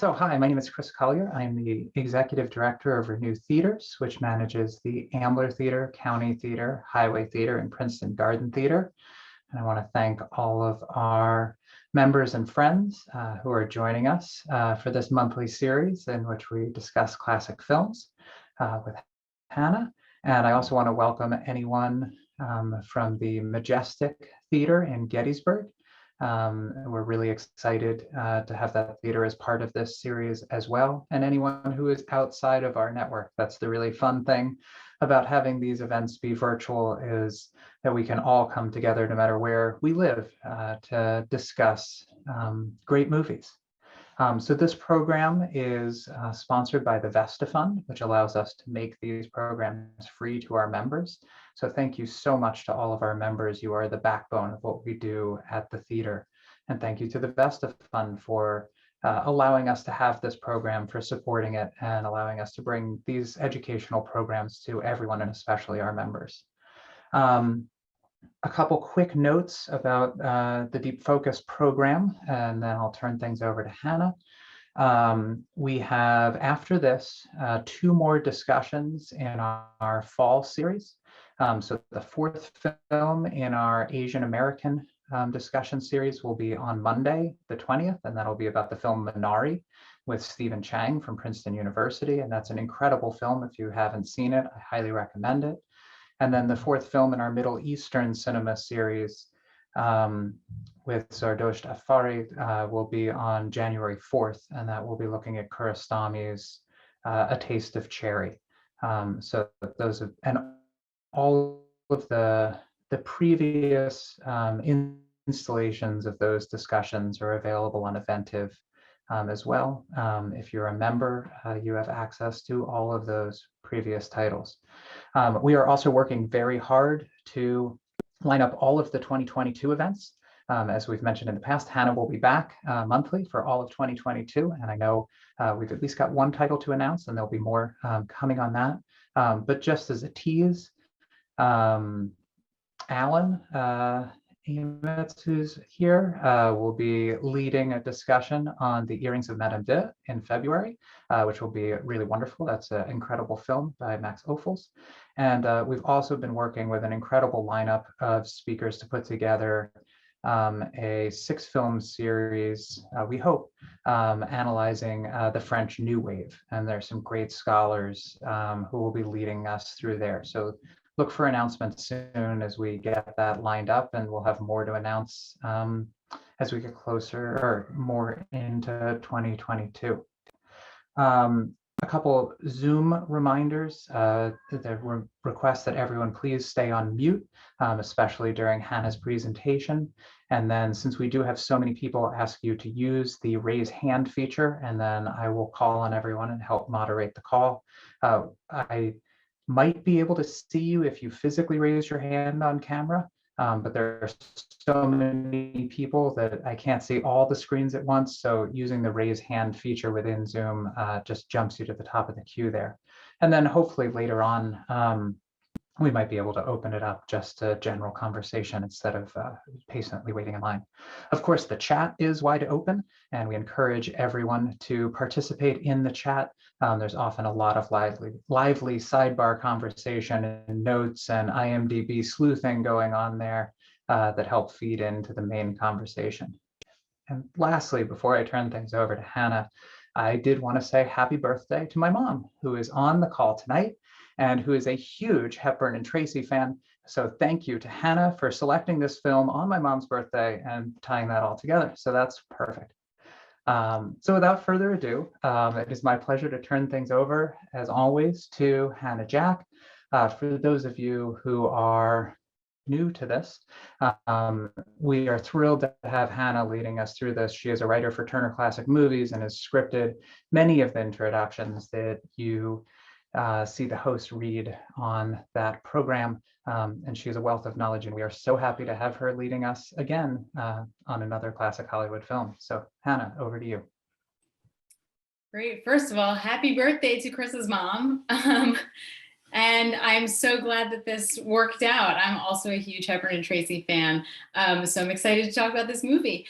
Hi, my name is Chris Collier. I'm the Executive Director of Renew Theaters, which manages the Ambler Theater, County Theater, Highway Theater, and Princeton Garden Theater. And I want to thank all of our members and friends who are joining us for this monthly series in which we discuss classic films with Hannah. And I also want to welcome anyone from the Majestic Theater in Gettysburg. We're really excited to have that theater as part of this series as well. And anyone who is outside of our network. That's the really fun thing about having these events be virtual, is that we can all come together no matter where we live to discuss great movies. So this program is sponsored by the Vesta Fund, which allows us to make these programs free to our members. So thank you so much to all of our members. You are the backbone of what we do at the theater. And thank you to the Vesta Fund for allowing us to have this program, for supporting it, and allowing us to bring these educational programs to everyone, and especially our members. A couple quick notes about the Deep Focus program, and then I'll turn things over to Hannah. We have, after this, 2 more discussions in our fall series. So the 4th film in our Asian American discussion series will be on Monday, the 20th, and that'll be about the film Minari with Stephen Chang from Princeton University. And that's an incredible film. If you haven't seen it, I highly recommend it. And then the 4th film in our Middle Eastern cinema series with Zardosht Afari will be on January 4th, and that will be looking at Kurostami's A Taste of Cherry. So those have, and all of the previous installations of those discussions are available on Eventive as well. If you're a member, you have access to all of those previous titles. We are also working very hard to line up all of the 2022 events. As we've mentioned in the past, Hannah will be back monthly for all of 2022. And I know we've at least got 1 title to announce, and there'll be more coming on that. But just as a tease, Alan Eametz, who's here, will be leading a discussion on The Earrings of Madame de in February, which will be really wonderful. That's an incredible film by Max Ophuls. And we've also been working with an incredible lineup of speakers to put together a 6-film series, we hope, analyzing the French New Wave. And there's some great scholars who will be leading us through there. So look for announcements soon as we get that lined up, and we'll have more to announce as we get closer or more into 2022. A couple Zoom reminders. The request that everyone please stay on mute, especially during Hannah's presentation. And then, since we do have so many people, ask you to use the raise hand feature, and then I will call on everyone and help moderate the call. I might be able to see you if you physically raise your hand on camera, but there are so many people that I can't see all the screens at once. So using the raise hand feature within Zoom just jumps you to the top of the queue there. And then hopefully later on, we might be able to open it up just to general conversation instead of patiently waiting in line. Of course, the chat is wide open, and we encourage everyone to participate in the chat. There's often a lot of lively sidebar conversation and notes and IMDb sleuthing going on there that help feed into the main conversation. And lastly, before I turn things over to Hannah, I did want to say happy birthday to my mom, who is on the call tonight and who is a huge Hepburn and Tracy fan. So thank you to Hannah for selecting this film on my mom's birthday and tying that all together. So that's perfect. So without further ado, it is my pleasure to turn things over, as always, to Hannah Jack. For those of you who are new to this, we are thrilled to have Hannah leading us through this. She is a writer for Turner Classic Movies and has scripted many of the introductions that you see the host read on that program. And she has a wealth of knowledge, and we are so happy to have her leading us again on another classic Hollywood film. So Hannah, over to you. Great. First of all, happy birthday to Chris's mom. And I'm so glad that this worked out. I'm also a huge Hepburn and Tracy fan, so I'm excited to talk about this movie.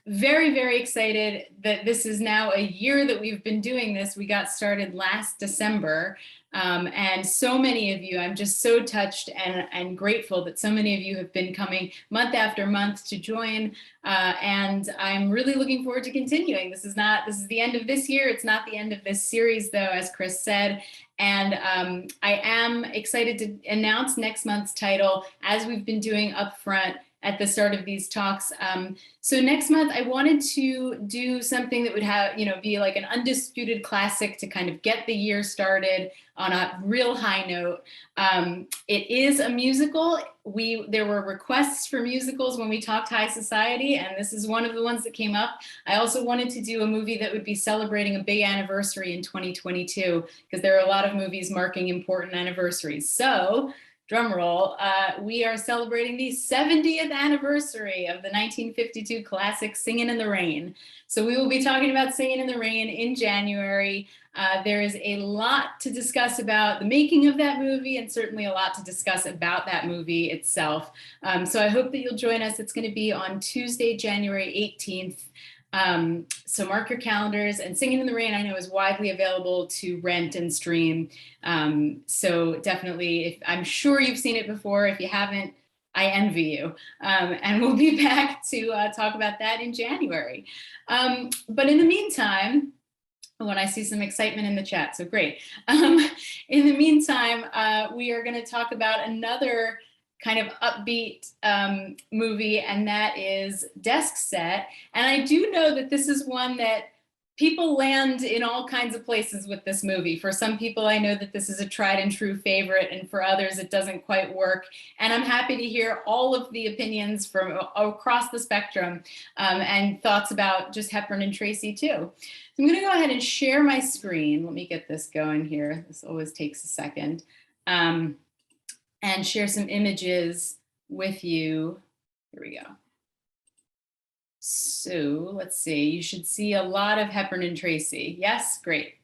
Very, very excited that this is now a year that we've been doing this. We got started last December, and so many of you, I'm just so touched and grateful that so many of you have been coming month after month to join, and I'm really looking forward to continuing. This is the end of this year. It's not the end of this series, though, as Chris said. And I am excited to announce next month's title, as we've been doing up front at the start of these talks. So next month, I wanted to do something that would have, be like an undisputed classic to kind of get the year started on a real high note. It is a musical. There were requests for musicals when we talked High Society, and this is one of the ones that came up. I also wanted to do a movie that would be celebrating a big anniversary in 2022, because there are a lot of movies marking important anniversaries. So, drum roll, we are celebrating the 70th anniversary of the 1952 classic Singin' in the Rain. So we will be talking about Singin' in the Rain in January. There is a lot to discuss about the making of that movie, and certainly a lot to discuss about that movie itself. So I hope that you'll join us. It's going to be on Tuesday, January 18th. So mark your calendars. And Singin' in the Rain, I know, is widely available to rent and stream. So definitely, I'm sure you've seen it before. If you haven't, I envy you. And we'll be back to talk about that in January. But in the meantime, when I see some excitement in the chat, so great. In the meantime, we are going to talk about another kind of upbeat movie, and that is Desk Set. And I do know that this is one that people land in all kinds of places with this movie. For some people, I know that this is a tried and true favorite, and for others, it doesn't quite work. And I'm happy to hear all of the opinions from across the spectrum, and thoughts about just Hepburn and Tracy too. So I'm going to go ahead and share my screen. Let me get this going here. This always takes a second. And share some images with you. Here we go. So let's see. You should see a lot of Hepburn and Tracy. Yes, great.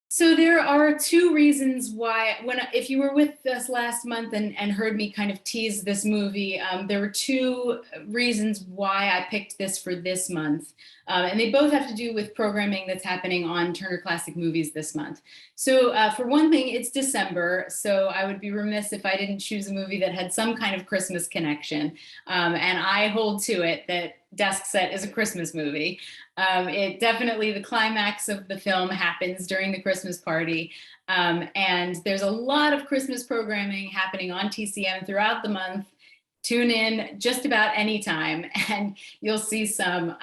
So there are two reasons why, if you were with us last month and heard me kind of tease this movie, there were two reasons why I picked this for this month. And they both have to do with programming that's happening on Turner Classic Movies this month. So for one thing, it's December, so I would be remiss if I didn't choose a movie that had some kind of Christmas connection. And I hold to it that Desk Set is a Christmas movie. It definitely, the climax of the film happens during the Christmas party. And there's a lot of Christmas programming happening on TCM throughout the month. Tune in just about any time and you'll see some.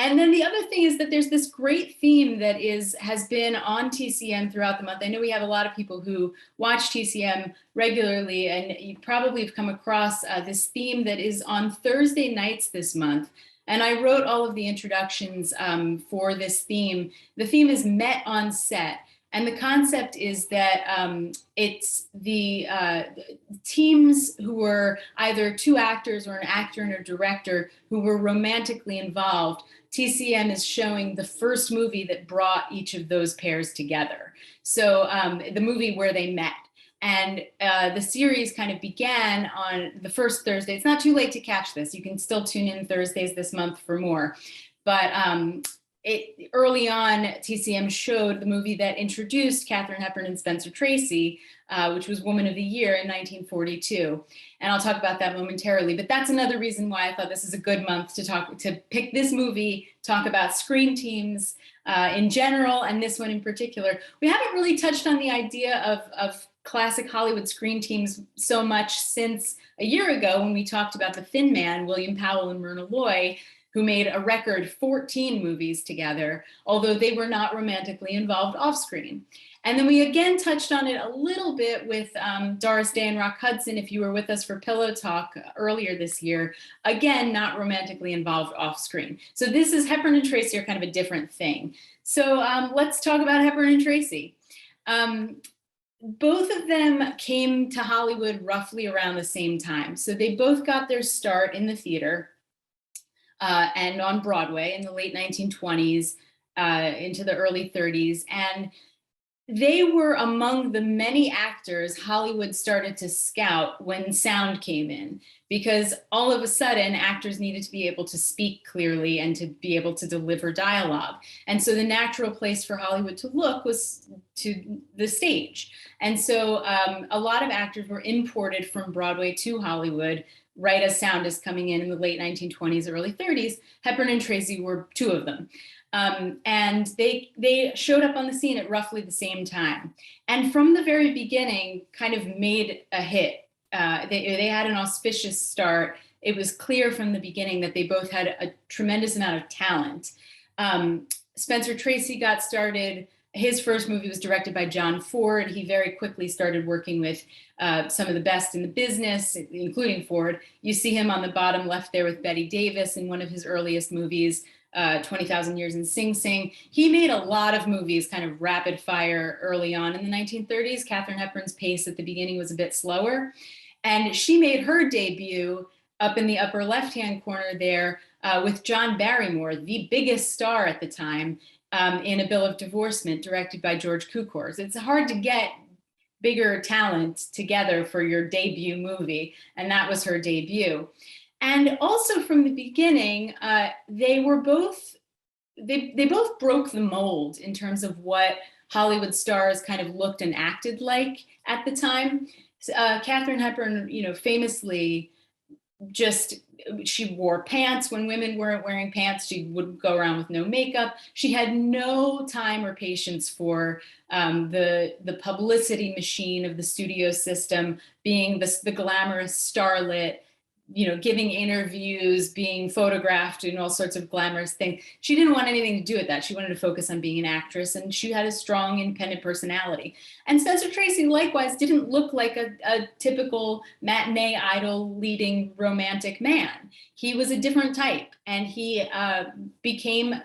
And then the other thing is that there's this great theme that has been on TCM throughout the month. I know we have a lot of people who watch TCM regularly, and you probably have come across this theme that is on Thursday nights this month. And I wrote all of the introductions for this theme. The theme is Met on Set. And the concept is that it's the teams who were either two actors or an actor and a director who were romantically involved. TCM is showing the first movie that brought each of those pairs together. So the movie where they met. And the series kind of began on the first Thursday. It's not too late to catch this. You can still tune in Thursdays this month for more. But early on, TCM showed the movie that introduced Katharine Hepburn and Spencer Tracy, which was Woman of the Year in 1942. And I'll talk about that momentarily. But that's another reason why I thought this is a good month to pick this movie, talk about screen teams in general, and this one in particular. We haven't really touched on the idea of classic Hollywood screen teams so much since a year ago when we talked about The Thin Man, William Powell and Myrna Loy, who made a record 14 movies together, although they were not romantically involved off-screen. And then we again touched on it a little bit with Doris Day and Rock Hudson, if you were with us for Pillow Talk earlier this year, again, not romantically involved off-screen. So this is Hepburn and Tracy are kind of a different thing. So let's talk about Hepburn and Tracy. Both of them came to Hollywood roughly around the same time. So they both got their start in the theater and on Broadway in the late 1920s into the early 30s. And they were among the many actors Hollywood started to scout when sound came in, because all of a sudden actors needed to be able to speak clearly and to be able to deliver dialogue. And so the natural place for Hollywood to look was to the stage. And so a lot of actors were imported from Broadway to Hollywood right as sound is coming in the late 1920s, early 30s. Hepburn and Tracy were two of them. And they showed up on the scene at roughly the same time. And from the very beginning, kind of made a hit. They had an auspicious start. It was clear from the beginning that they both had a tremendous amount of talent. Spencer Tracy got started. His first movie was directed by John Ford. He very quickly started working with some of the best in the business, including Ford. You see him on the bottom left there with Bette Davis in one of his earliest movies, 20,000 Years in Sing Sing. He made a lot of movies kind of rapid fire early on in the 1930s. Katharine Hepburn's pace at the beginning was a bit slower. And she made her debut up in the upper left-hand corner there with John Barrymore, the biggest star at the time, in A Bill of Divorcement, directed by George Cukor. It's hard to get bigger talent together for your debut movie, and that was her debut. And also from the beginning, they both broke the mold in terms of what Hollywood stars kind of looked and acted like at the time. Katharine Hepburn, famously she wore pants when women weren't wearing pants. She would go around with no makeup. She had no time or patience for the publicity machine of the studio system, being the glamorous starlet, giving interviews, being photographed in all sorts of glamorous things. She didn't want anything to do with that. She wanted to focus on being an actress, and she had a strong, independent personality. And Spencer Tracy, likewise, didn't look like a typical matinee idol leading romantic man. He was a different type, and he became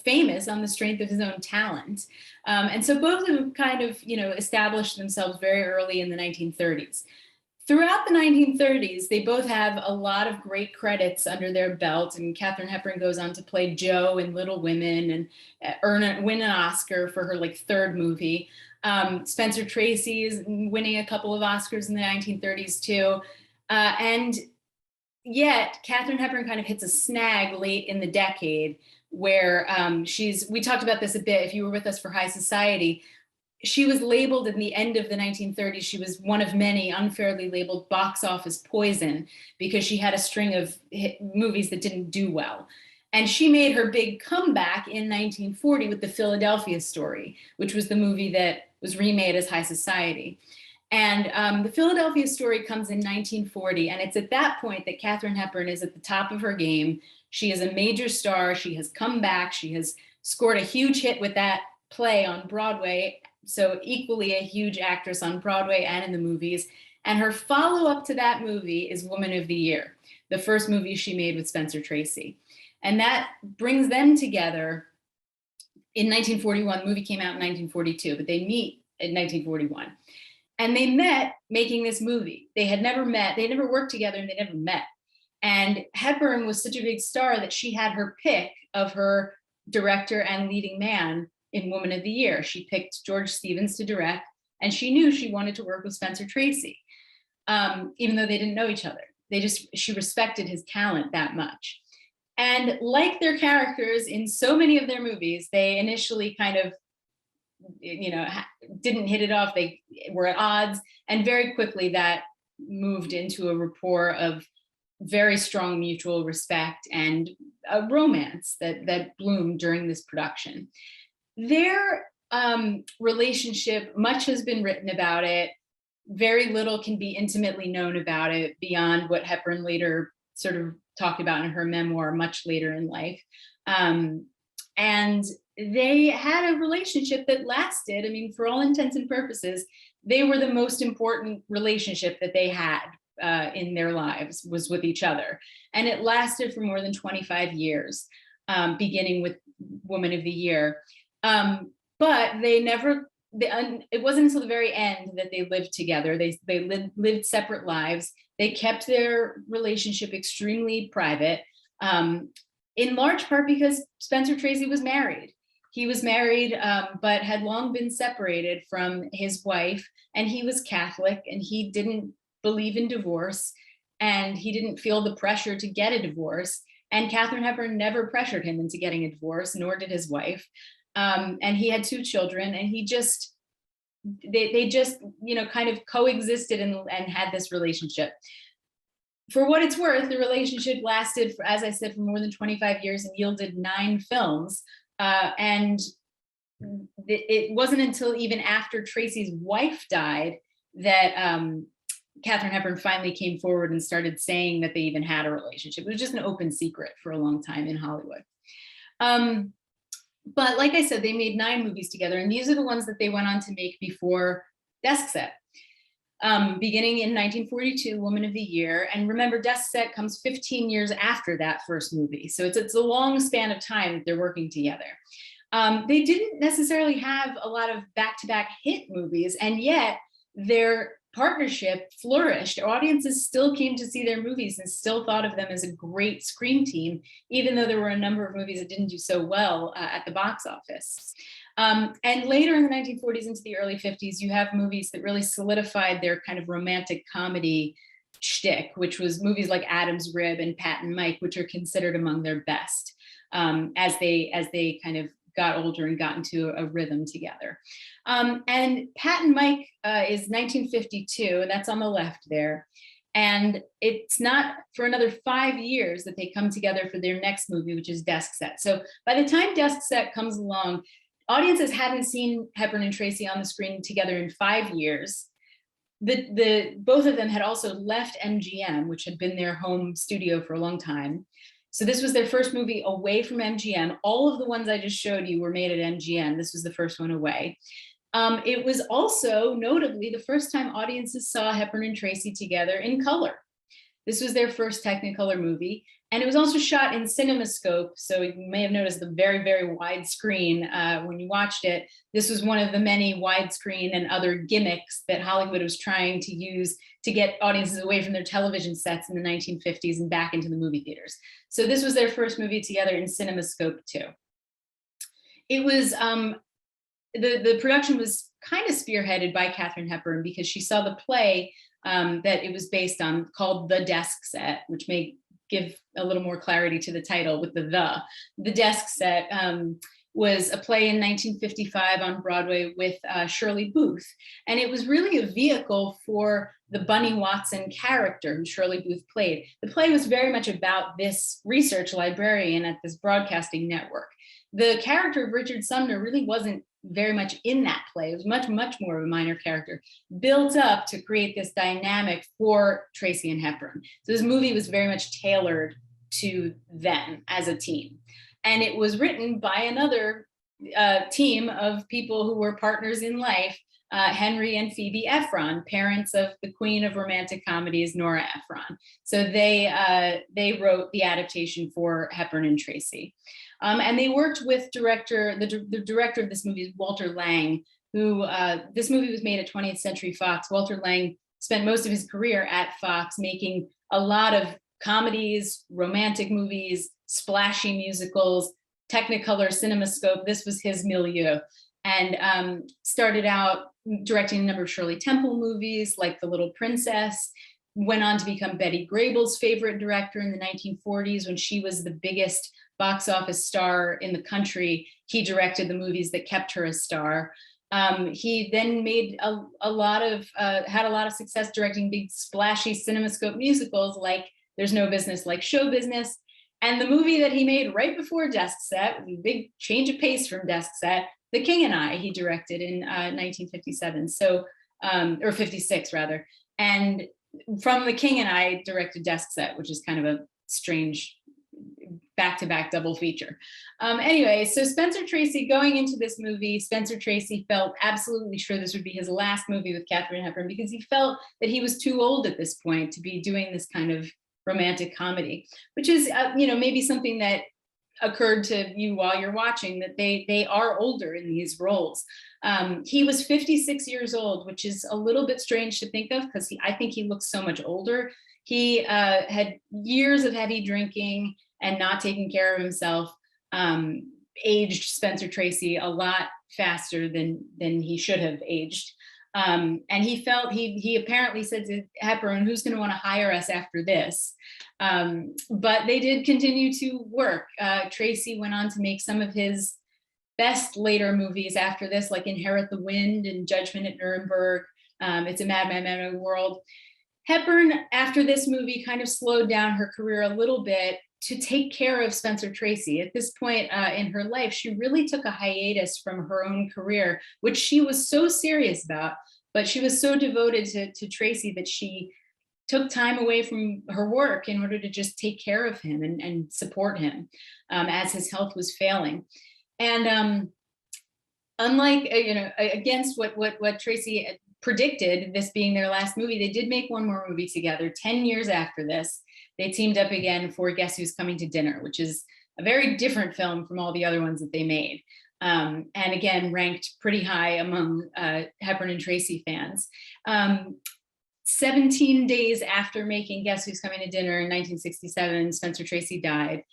famous on the strength of his own talent. And so both of them kind of, established themselves very early in the 1930s. Throughout the 1930s, they both have a lot of great credits under their belt, and Katharine Hepburn goes on to play Jo in Little Women and win an Oscar for her third movie. Spencer Tracy is winning a couple of Oscars in the 1930s too. And yet Katharine Hepburn kind of hits a snag late in the decade where we talked about this a bit if you were with us for High Society. She was labeled in the end of the 1930s. She was one of many unfairly labeled box office poison because she had a string of movies that didn't do well. And she made her big comeback in 1940 with The Philadelphia Story, which was the movie that was remade as High Society. And The Philadelphia Story comes in 1940. And it's at that point that Katharine Hepburn is at the top of her game. She is a major star. She has come back. She has scored a huge hit with that play on Broadway. So equally a huge actress on Broadway and in the movies. And her follow-up to that movie is Woman of the Year, the first movie she made with Spencer Tracy. And that brings them together in 1941. The movie came out in 1942, but they meet in 1941. And they met making this movie. They had never met, they had never worked together, and they never met. And Hepburn was such a big star that she had her pick of her director and leading man in Woman of the Year. She picked George Stevens to direct, and she knew she wanted to work with Spencer Tracy, even though they didn't know each other. She respected his talent that much. And like their characters in so many of their movies, they initially kind of, didn't hit it off. They were at odds, and very quickly that moved into a rapport of very strong mutual respect and a romance that bloomed during this production. Their relationship, much has been written about it. Very little can be intimately known about it beyond what Hepburn later sort of talked about in her memoir much later in life. And they had a relationship that lasted. I mean, for all intents and purposes, they were the most important relationship that they had in their lives, was with each other. And it lasted for more than 25 years, beginning with Woman of the Year. But it wasn't until the very end that they lived together. They lived separate lives. They kept their relationship extremely private, in large part because Spencer Tracy was married. He was married, but had long been separated from his wife, and he was Catholic, and he didn't believe in divorce, and he didn't feel the pressure to get a divorce. And Katharine Hepburn never pressured him into getting a divorce, nor did his wife. And he had 2 children, and they just, kind of coexisted and had this relationship. For what it's worth, the relationship lasted, as I said, for more than 25 years and yielded 9 films. And it wasn't until even after Tracy's wife died that Katharine Hepburn finally came forward and started saying that they even had a relationship. It was just an open secret for a long time in Hollywood. But like I said, they made 9 movies together, and these are the ones that they went on to make before Desk Set. Beginning in 1942, Woman of the Year. And remember, Desk Set comes 15 years after that first movie. So it's a long span of time that they're working together. They didn't necessarily have a lot of back-to-back hit movies, and yet their partnership flourished. Audiences still came to see their movies and still thought of them as a great screen team, even though there were a number of movies that didn't do so well at the box office. And later in the 1940s into the early 50s, you have movies that really solidified their kind of romantic comedy shtick, which was movies like Adam's Rib and Pat and Mike, which are considered among their best as they kind of got older and got into a rhythm together. And Pat and Mike is 1952, and that's on the left there. And it's not for another 5 years that they come together for their next movie, which is Desk Set. So by the time Desk Set comes along, audiences hadn't seen Hepburn and Tracy on the screen together in 5 years. Both of them had also left MGM, which had been their home studio for a long time. So this was their first movie away from MGM. All of the ones I just showed you were made at MGM. This was the first one away. It was also notably the first time audiences saw Hepburn and Tracy together in color. This was their first Technicolor movie. And it was also shot in CinemaScope. So you may have noticed the very, very wide screen when you watched it. This was one of the many widescreen and other gimmicks that Hollywood was trying to use to get audiences away from their television sets in the 1950s and back into the movie theaters. So this was their first movie together in CinemaScope too. It was, the production was kind of spearheaded by Katharine Hepburn because she saw the play that it was based on called The Desk Set, which may give a little more clarity to the title with the Desk Set was a play in 1955 on Broadway with Shirley Booth. And it was really a vehicle for the Bunny Watson character who Shirley Booth played. The play was very much about this research librarian at this broadcasting network. The character of Richard Sumner really wasn't very much in that play. It was much, much more of a minor character, built up to create this dynamic for Tracy and Hepburn. So this movie was very much tailored to them as a team. And it was written by another team of people who were partners in life, Henry and Phoebe Ephron, parents of the queen of romantic comedies, Nora Ephron. So they wrote the adaptation for Hepburn and Tracy. And they worked with the director of this movie is Walter Lang, who this movie was made at 20th Century Fox. Walter Lang spent most of his career at Fox making a lot of comedies, romantic movies, splashy musicals, Technicolor, CinemaScope. This was his milieu. And started out directing a number of Shirley Temple movies like The Little Princess, went on to become Betty Grable's favorite director in the 1940s when she was the biggest box office star in the country. He directed the movies that kept her a star. He then made had a lot of success directing big splashy CinemaScope musicals like There's No Business Like Show Business. And the movie that he made right before Desk Set, a big change of pace from Desk Set, The King and I, he directed in 1957, so or 56 rather. And from The King and I directed Desk Set, which is kind of a strange back-to-back double feature. Anyway, so Spencer Tracy, going into this movie, Spencer Tracy felt absolutely sure this would be his last movie with Katharine Hepburn because he felt that he was too old at this point to be doing this kind of romantic comedy, which is, maybe something that occurred to you while you're watching, that they are older in these roles. He was 56 years old, which is a little bit strange to think of because I think he looks so much older. He had years of heavy drinking and not taking care of himself. aged Spencer Tracy a lot faster than he should have aged. And he apparently said to Hepburn, who's going to want to hire us after this? But they did continue to work. Tracy went on to make some of his best later movies after this, like Inherit the Wind and Judgment at Nuremberg. It's a Mad World. Hepburn, after this movie, kind of slowed down her career a little bit to take care of Spencer Tracy. At this point in her life, she really took a hiatus from her own career, which she was so serious about, but she was so devoted to Tracy that she took time away from her work in order to just take care of him and support him as his health was failing. And unlike, against what Tracy predicted, this being their last movie, they did make one more movie together 10 years after this. They teamed up again for Guess Who's Coming to Dinner, which is a very different film from all the other ones that they made. And again, ranked pretty high among Hepburn and Tracy fans. 17 days after making Guess Who's Coming to Dinner in 1967, Spencer Tracy died.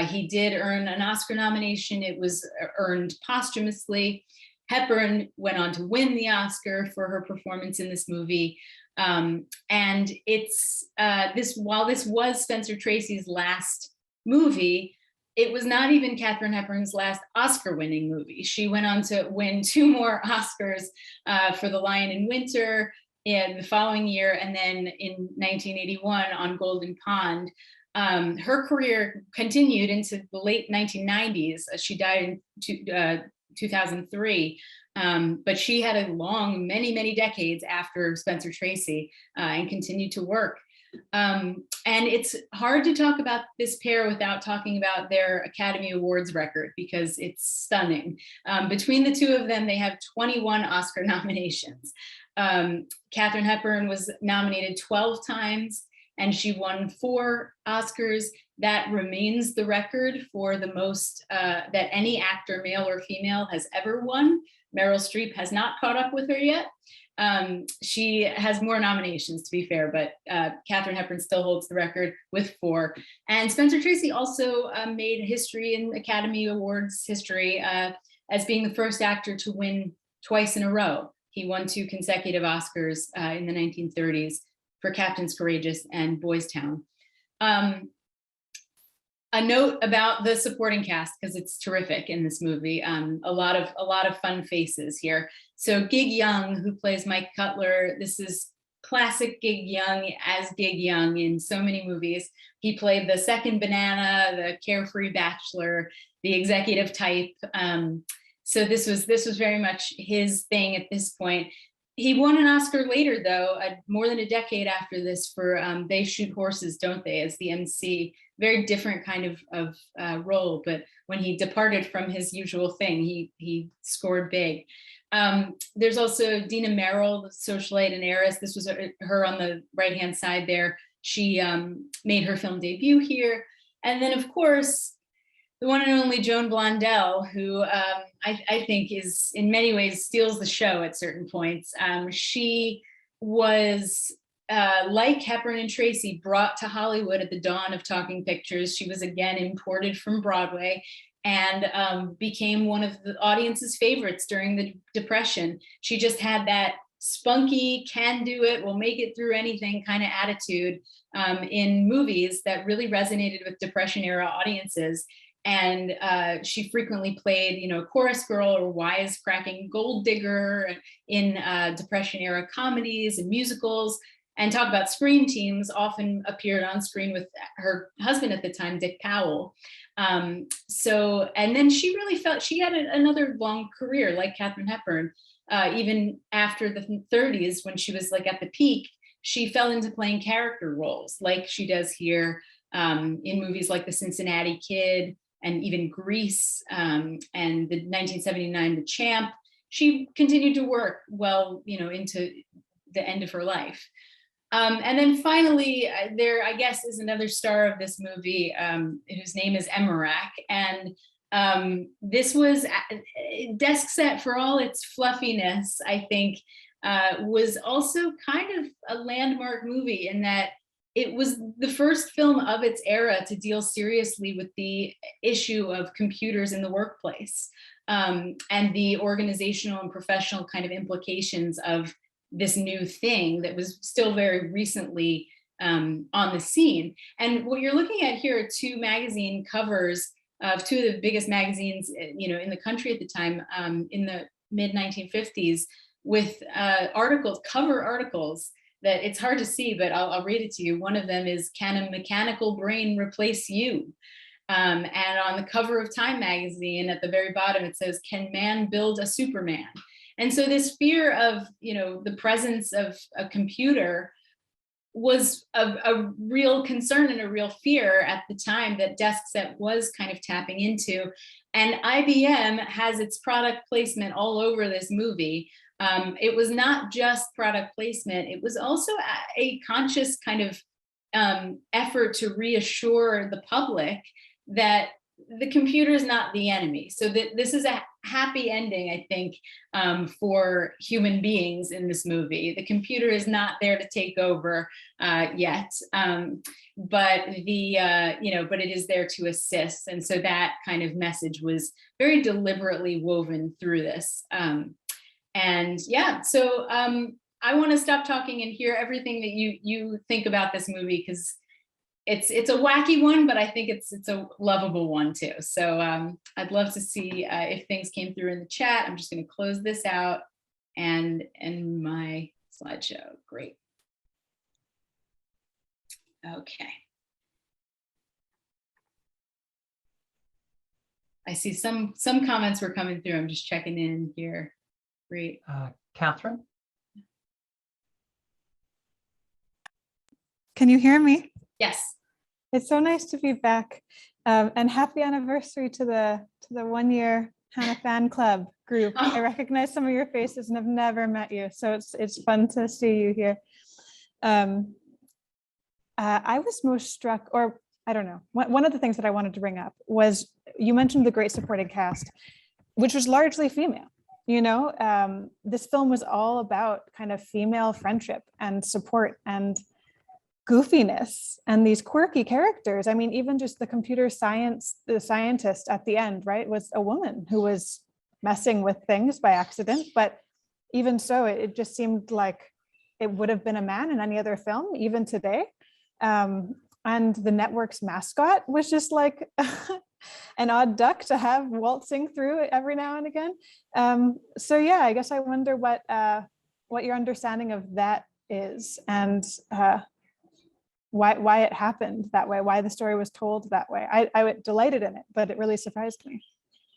He did earn an Oscar nomination. It was earned posthumously. Hepburn went on to win the Oscar for her performance in this movie. And while this was Spencer Tracy's last movie, it was not even Katharine Hepburn's last Oscar-winning movie. She went on to win 2 more Oscars for The Lion in Winter in the following year, and then in 1981 on Golden Pond. Her career continued into the late 1990s. She died in 2003, but she had a long, many decades after Spencer Tracy and continued to work. And it's hard to talk about this pair without talking about their Academy Awards record, because it's stunning. Between the two of them, they have 21 Oscar nominations. Katharine Hepburn was nominated 12 times, and she won 4 Oscars. That remains the record for the most that any actor, male or female, has ever won. Meryl Streep has not caught up with her yet. She has more nominations, to be fair, but Katharine Hepburn still holds the record with 4. And Spencer Tracy also made history in Academy Awards history as being the first actor to win twice in a row. He won 2 consecutive Oscars in the 1930s for Captain's Courageous and Boys Town. A note about the supporting cast, because it's terrific in this movie. A lot of fun faces here. So Gig Young, who plays Mike Cutler, this is classic Gig Young as Gig Young in so many movies. He played the second banana, the carefree bachelor, the executive type. So this was very much his thing at this point. He won an Oscar later, though, more than a decade after this, for They Shoot Horses, Don't They, as the MC. Very different kind of role, but when he departed from his usual thing, he scored big. There's also Dina Merrill, the socialite and heiress. This was her on the right-hand side there. She made her film debut here. And then, of course, the one and only Joan Blundell, who I think is in many ways steals the show at certain points. She was, like Hepburn and Tracy, brought to Hollywood at the dawn of talking pictures. She was again imported from Broadway and became one of the audience's favorites during the Depression. She just had that spunky, can do it, will make it through anything kind of attitude in movies that really resonated with Depression era audiences. And she frequently played, chorus girl or wisecracking gold digger in Depression era comedies and musicals. And talk about screen teams, often appeared on screen with her husband at the time, Dick Powell. And then she really felt she had another long career like Katharine Hepburn. Even after the 30s, when she was like at the peak, she fell into playing character roles like she does here in movies like The Cincinnati Kid and even Grease and the 1979 The Champ. She continued to work well, into the end of her life. And then finally, there, I guess, is another star of this movie whose name is Emmerich. And this was Desk Set, for all its fluffiness, I think, was also kind of a landmark movie in that it was the first film of its era to deal seriously with the issue of computers in the workplace, and the organizational and professional kind of implications of this new thing that was still very recently on the scene. And what you're looking at here are two magazine covers of two of the biggest magazines, in the country at the time, in the mid 1950s, with cover articles that it's hard to see, but I'll read it to you. One of them is, "Can a mechanical brain replace you?" And on the cover of Time magazine, at the very bottom, it says, "Can man build a Superman?" And so this fear of, the presence of a computer was a real concern and a real fear at the time that DeskSet was kind of tapping into. And IBM has its product placement all over this movie. It was not just product placement, it was also a conscious kind of effort to reassure the public that the computer is not the enemy. So that this is a happy ending, I think, for human beings in this movie. The computer is not there to take over yet, but it is there to assist. And so that kind of message was very deliberately woven through this. So I want to stop talking and hear everything that you think about this movie, because it's a wacky one, but I think it's a lovable one too. So I'd love to see if things came through in the chat. I'm just going to close this out and end my slideshow. Great. Okay. I see some comments were coming through. I'm just checking in here. Great. Catherine? Can you hear me? Yes. It's so nice to be back, and happy anniversary to the 1 year Hannah fan club group. I recognize some of your faces and have never met you, so it's fun to see you here. I was most struck, or I don't know, one of the things that I wanted to bring up was, you mentioned the great supporting cast, which was largely female. This film was all about kind of female friendship and support and goofiness and these quirky characters. I mean, even just the the scientist at the end, right, was a woman who was messing with things by accident. But even so, it just seemed like it would have been a man in any other film, even today. And the network's mascot was just like an odd duck to have waltzing through every now and again. So yeah, I guess I wonder what your understanding of that is, and why it happened that way, why the story was told that way. I was delighted in it, but it really surprised me.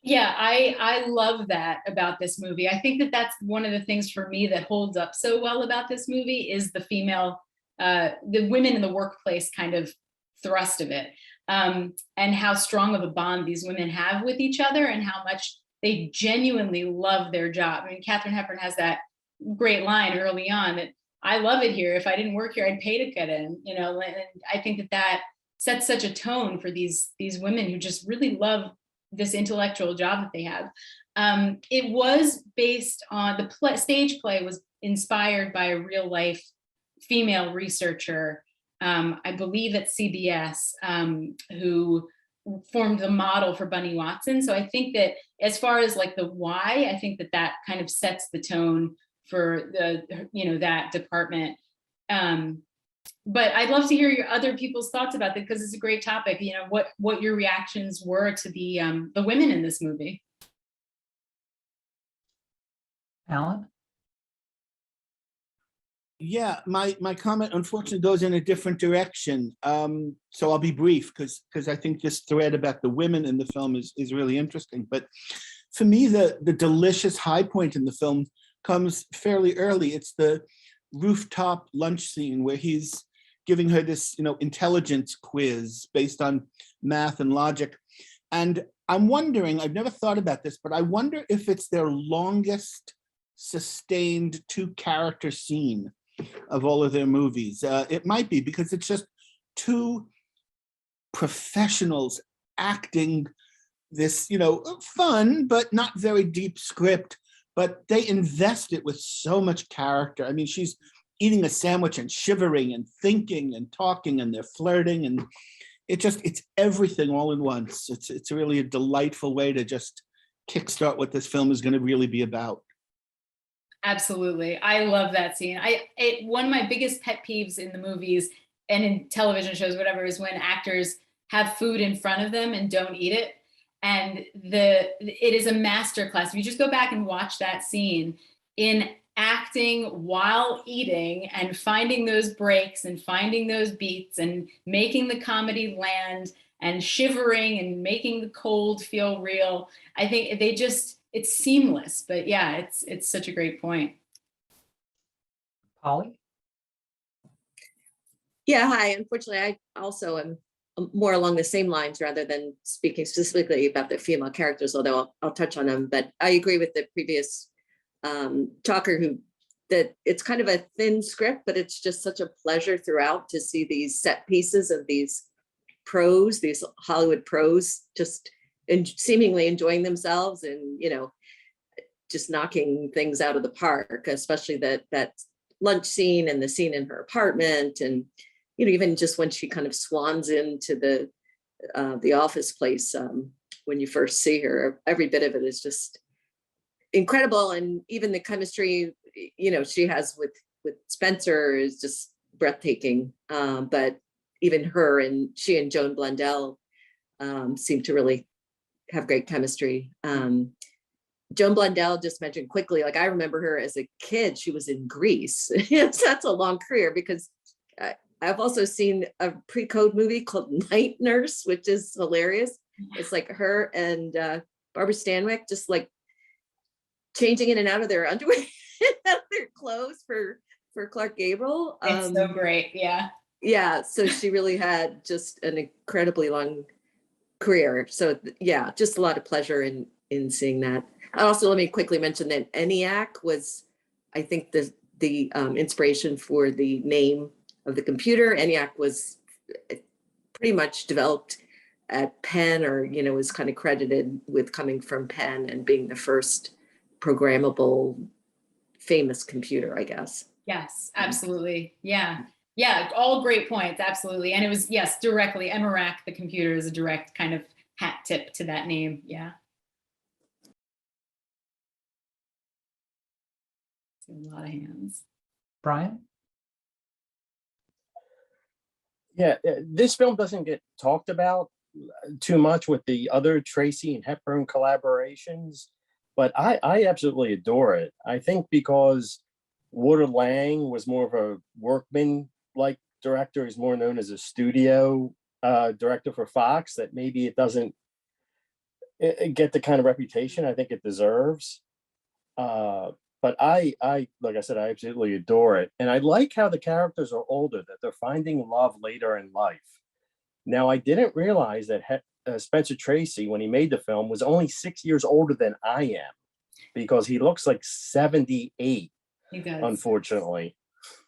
Yeah, I love that about this movie. I think that that's one of the things for me that holds up so well about this movie is the female, the women in the workplace kind of thrust of it, and how strong of a bond these women have with each other, and how much they genuinely love their job. I mean, Katharine Hepburn has that great line early on that, "I love it here. If I didn't work here, I'd pay to get in." And I think that sets such a tone for these women who just really love this intellectual job that they have. It was based on the stage play was inspired by a real life female researcher, I believe at CBS, who formed the model for Bunny Watson. So I think that as far as like the why, I think that kind of sets the tone for that department. But I'd love to hear your other people's thoughts about that, because it's a great topic. What your reactions were to the women in this movie. Alan? Yeah, my comment unfortunately goes in a different direction. So I'll be brief, because I think this thread about the women in the film is really interesting. But for me, the delicious high point in the film comes fairly early. It's the rooftop lunch scene where he's giving her this, intelligence quiz based on math and logic. And I'm wondering, I've never thought about this, but I wonder if it's their longest sustained two-character scene of all of their movies. It might be, because it's just two professionals acting this, fun but not very deep script, but they invest it with so much character. I mean, she's eating a sandwich and shivering and thinking and talking, and they're flirting, and it's everything all in once. It's really a delightful way to just kickstart what this film is going to really be about. Absolutely. I love that scene. One of my biggest pet peeves in the movies and in television shows, whatever, is when actors have food in front of them and don't eat it. And it is a masterclass. If you just go back and watch that scene in acting while eating and finding those breaks and finding those beats and making the comedy land and shivering and making the cold feel real. I think it's seamless, but yeah, it's such a great point. Polly? Yeah, hi. Unfortunately, I also am more along the same lines rather than speaking specifically about the female characters, although I'll touch on them. But I agree with the previous talker that it's kind of a thin script, but it's just such a pleasure throughout to see these set pieces of these Hollywood pros, just seemingly enjoying themselves and, just knocking things out of the park, especially that lunch scene and the scene in her apartment. And, even just when she kind of swans into the office place when you first see her, every bit of it is just incredible. And even the chemistry, she has with Spencer is just breathtaking. But even she and Joan Blundell seem to really have great chemistry. Joan Blundell, just mentioned quickly, like I remember her as a kid, she was in Grease. That's a long career, because I've also seen a pre-code movie called Night Nurse, which is hilarious. It's like her and Barbara Stanwyck just like changing in and out of their underwear, out of their clothes for Clark Gable. It's so great. Yeah. Yeah. So she really had just an incredibly long career. So yeah, just a lot of pleasure in seeing that. Also, let me quickly mention that ENIAC was, I think, the inspiration for the name of the computer. ENIAC was pretty much developed at Penn, or was kind of credited with coming from Penn and being the first programmable famous computer, I guess. Yes, absolutely. Yeah. Yeah, all great points. Absolutely. And it was, yes, directly, EMIRAC, the computer, is a direct kind of hat tip to that name. Yeah. A lot of hands. Brian? Yeah, this film doesn't get talked about too much with the other Tracy and Hepburn collaborations, but I absolutely adore it. I think because Walter Lang was more of a workman-like director, he's more known as a studio director for Fox, that maybe it doesn't get the kind of reputation I think it deserves. But I, like I said, I absolutely adore it. And I like how the characters are older, that they're finding love later in life. Now, I didn't realize that Spencer Tracy, when he made the film, was only 6 years older than I am, because he looks like 78, He does. Unfortunately.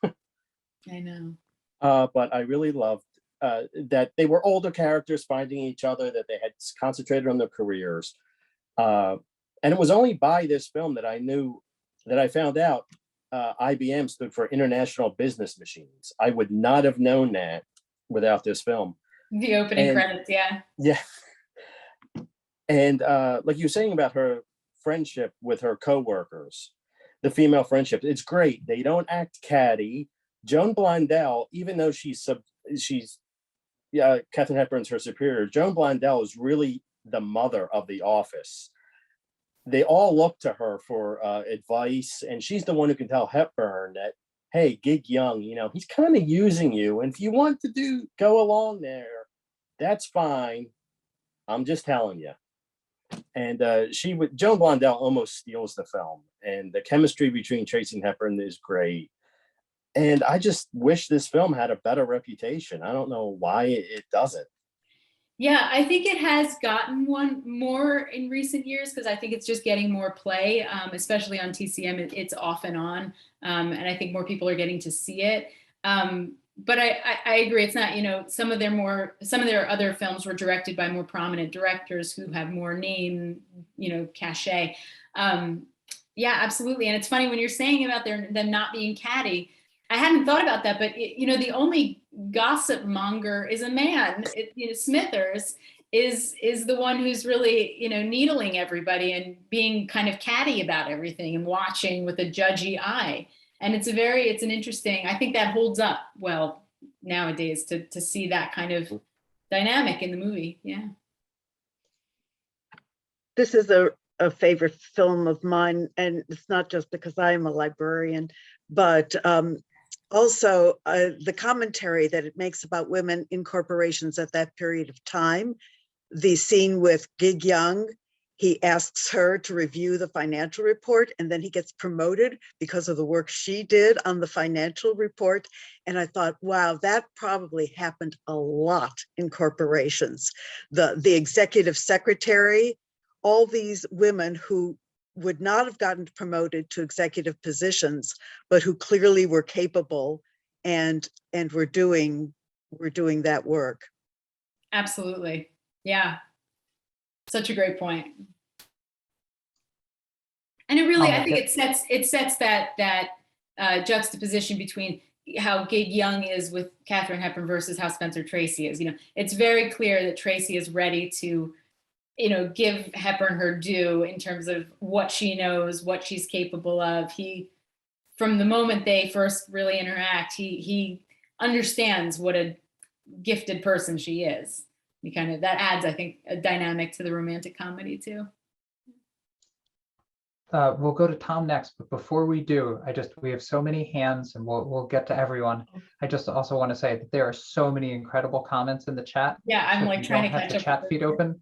I know. But I really loved that they were older characters finding each other, that they had concentrated on their careers. And it was only by this film that I found out IBM stood for International Business Machines. I would not have known that without this film. The opening credits, yeah. Yeah. And like you were saying about her friendship with her coworkers, the female friendship, it's great. They don't act catty. Joan Blundell, even though she's Katharine Hepburn's her superior, Joan Blundell is really the mother of the office. They all look to her for advice, and she's the one who can tell Hepburn that, hey, Gig Young, he's kind of using you, and if you want to go along there, that's fine. I'm just telling you. And Joan Blundell almost steals the film, and the chemistry between Tracy and Hepburn is great. And I just wish this film had a better reputation. I don't know why it doesn't. Yeah, I think it has gotten one more in recent years, because I think it's just getting more play, especially on TCM. It's off and on, and I think more people are getting to see it. But I agree. It's not, some of their other films were directed by more prominent directors who have more name, cachet. Yeah, absolutely. And it's funny when you're saying about them not being catty. I hadn't thought about that, but the only gossip monger is a man. Smithers is the one who's really, needling everybody and being kind of catty about everything and watching with a judgy eye. And it's an interesting, I think that holds up well nowadays to see that kind of dynamic in the movie. Yeah. This is a favorite film of mine, and it's not just because I am a librarian, but also the commentary that it makes about women in corporations at that period of time. The scene with Gig Young, he asks her to review the financial report, and then he gets promoted because of the work she did on the financial report. And I thought, wow, that probably happened a lot in corporations. The executive secretary, all these women who would not have gotten promoted to executive positions, but who clearly were capable and were doing that work. Absolutely. Yeah. Such a great point. And it really, I think it sets that juxtaposition between how Gig Young is with Katharine Hepburn versus how Spencer Tracy is. It's very clear that Tracy is ready to give Hepburn her due in terms of what she knows, what she's capable of. From the moment they first really interact, he understands what a gifted person she is. That adds, I think, a dynamic to the romantic comedy too. We'll go to Tom next, but before we do, we have so many hands, and we'll get to everyone. I just also want to say that there are so many incredible comments in the chat. Yeah, I'm so trying to catch up. The chat feed open.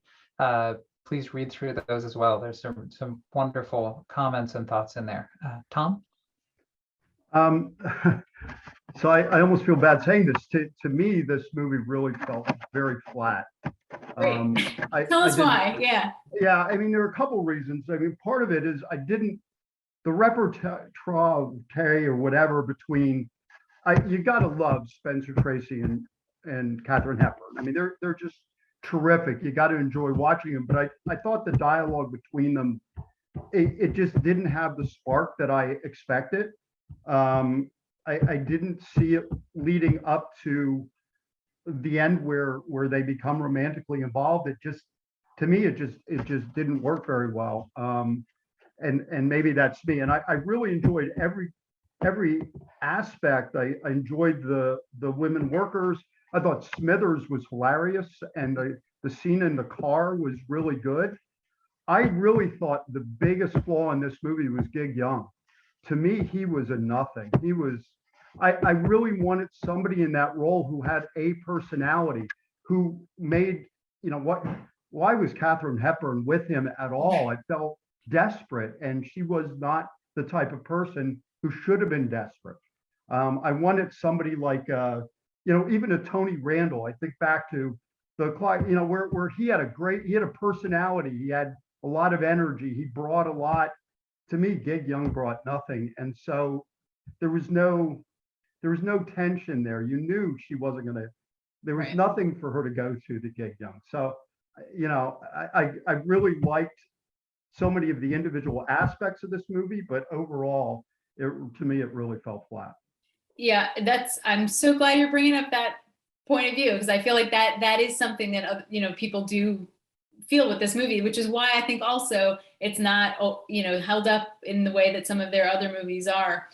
Please read through those as well. There's some wonderful comments and thoughts in there. Tom? So I almost feel bad saying this. To me, this movie really felt very flat. Tell us why. Yeah. Yeah, I mean, there are a couple reasons. I mean, part of it is the repertoire or whatever between, you got to love Spencer Tracy and Katharine Hepburn. I mean, they're just terrific. You got to enjoy watching them. But I thought the dialogue between them, it just didn't have the spark that I expected. I didn't see it leading up to the end where they become romantically involved. To me, it just didn't work very well. And maybe that's me. And I really enjoyed every aspect. I enjoyed the women workers. I thought Smithers was hilarious, and the scene in the car was really good. I really thought the biggest flaw in this movie was Gig Young. To me, he was a nothing. I really wanted somebody in that role who had a personality, who made, why was Katharine Hepburn with him at all? I felt desperate, and she was not the type of person who should have been desperate. I wanted somebody like, even a Tony Randall. I think back to where he had a personality. He had a lot of energy. He brought a lot. To me, Gig Young brought nothing. And so there was no tension there. You knew she wasn't going to, there was nothing for her to go to Gig Young. So, I really liked so many of the individual aspects of this movie, but overall, to me, it really fell flat. Yeah, I'm so glad you're bringing up that point of view, because I feel like that is something that, people do feel with this movie, which is why I think also it's not, held up in the way that some of their other movies are.